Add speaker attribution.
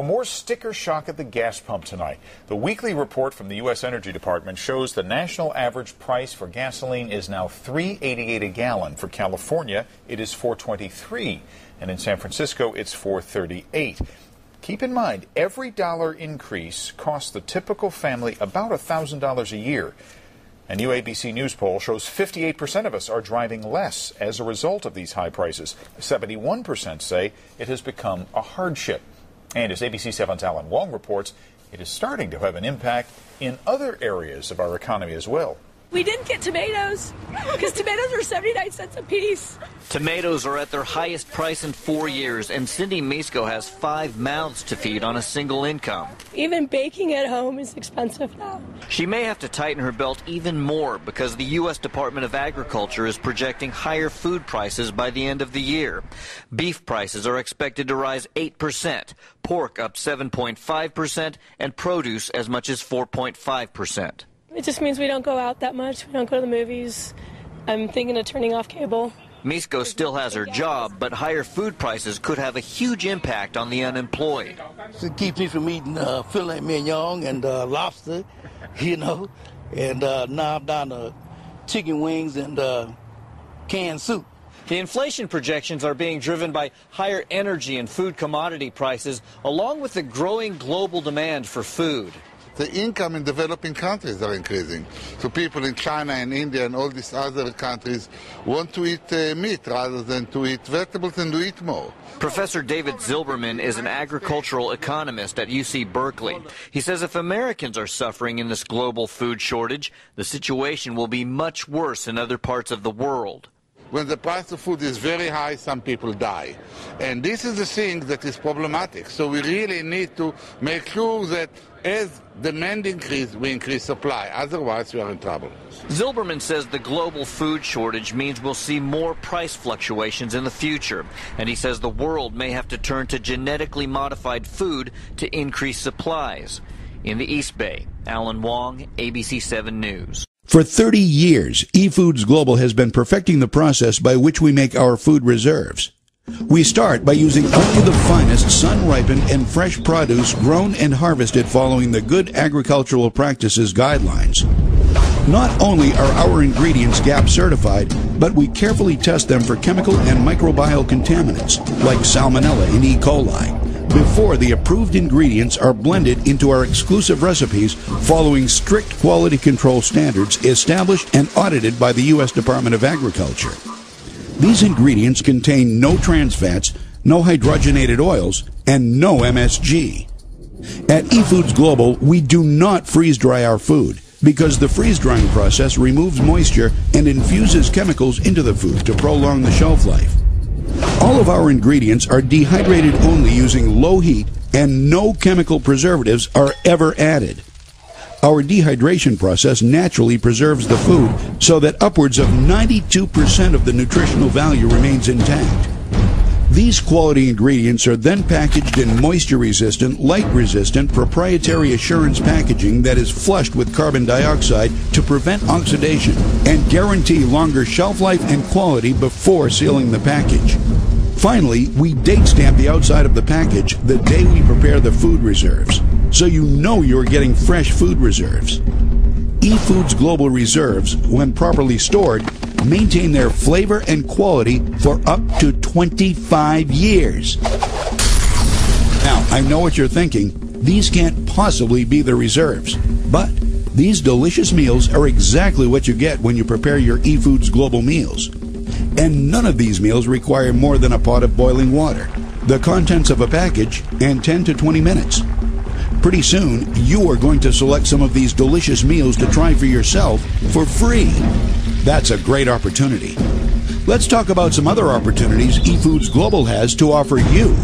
Speaker 1: more sticker shock at the gas pump tonight. The weekly report from the U.S. Energy Department shows the national average price for gasoline is now $3.88 a gallon. For California, it is $4.23, and in San Francisco, it's $4.38. Keep in mind, every dollar increase costs the typical family about $1,000 a year. A new ABC News poll shows 58% of us are driving less as a result of these high prices. 71% say it has become a hardship. And as ABC 7's Alan Wong reports, it is starting to have an impact in other areas of our economy as well.
Speaker 2: We didn't get tomatoes because tomatoes are 79 cents a piece.
Speaker 3: Tomatoes are at their highest price in 4 years, and Cindy Misko has 5 mouths to feed on a single income.
Speaker 2: Even baking at home is expensive now.
Speaker 3: She may have to tighten her belt even more because the U.S. Department of Agriculture is projecting higher food prices by the end of the year. Beef prices are expected to rise 8%, pork up 7.5%, and produce as much as 4.5%.
Speaker 2: It just means we don't go out that much. We don't go to the movies. I'm thinking of turning off cable.
Speaker 3: Misko still has her job, but higher food prices could have a huge impact on the unemployed.
Speaker 4: It keeps me from eating filet mignon and lobster, and now I'm down to chicken wings and canned soup.
Speaker 3: The inflation projections are being driven by higher energy and food commodity prices, along with the growing global demand for food.
Speaker 5: The income in developing countries are increasing. So people in China and India and all these other countries want to eat meat rather than to eat vegetables and to eat more.
Speaker 3: Professor David Zilberman is an agricultural economist at UC Berkeley. He says if Americans are suffering in this global food shortage, the situation will be much worse in other parts of the world.
Speaker 5: When the price of food is very high, some people die. And this is the thing that is problematic. So we really need to make sure that as demand increases, we increase supply. Otherwise, we are in trouble.
Speaker 3: Zilberman says the global food shortage means we'll see more price fluctuations in the future. And he says the world may have to turn to genetically modified food to increase supplies. In the East Bay, Alan Wong, ABC 7 News.
Speaker 6: For 30 years, Efoods Global has been perfecting the process by which we make our food reserves. We start by using only the finest sun-ripened and fresh produce grown and harvested following the Good Agricultural Practices guidelines. Not only are our ingredients GAP certified, but we carefully test them for chemical and microbial contaminants like Salmonella and E. coli before the approved ingredients are blended into our exclusive recipes following strict quality control standards established and audited by the U.S. Department of Agriculture. These ingredients contain no trans fats, no hydrogenated oils, and no MSG. At Efoods Global, we do not freeze dry our food because the freeze drying process removes moisture and infuses chemicals into the food to prolong the shelf life. All of our ingredients are dehydrated only using low heat, and no chemical preservatives are ever added. Our dehydration process naturally preserves the food so that upwards of 92% of the nutritional value remains intact. These quality ingredients are then packaged in moisture-resistant, light-resistant, proprietary assurance packaging that is flushed with carbon dioxide to prevent oxidation and guarantee longer shelf life and quality before sealing the package. Finally, we date stamp the outside of the package the day we prepare the food reserves, so you know you're getting fresh food reserves. Efoods Global Reserves, when properly stored, maintain their flavor and quality for up to 25 years. Now, I know what you're thinking. These can't possibly be the reserves. But these delicious meals are exactly what you get when you prepare your Efoods Global meals. And none of these meals require more than a pot of boiling water, the contents of a package, and 10 to 20 minutes. Pretty soon, you are going to select some of these delicious meals to try for yourself for free. That's a great opportunity. Let's talk about some other opportunities Efoods Global has to offer you.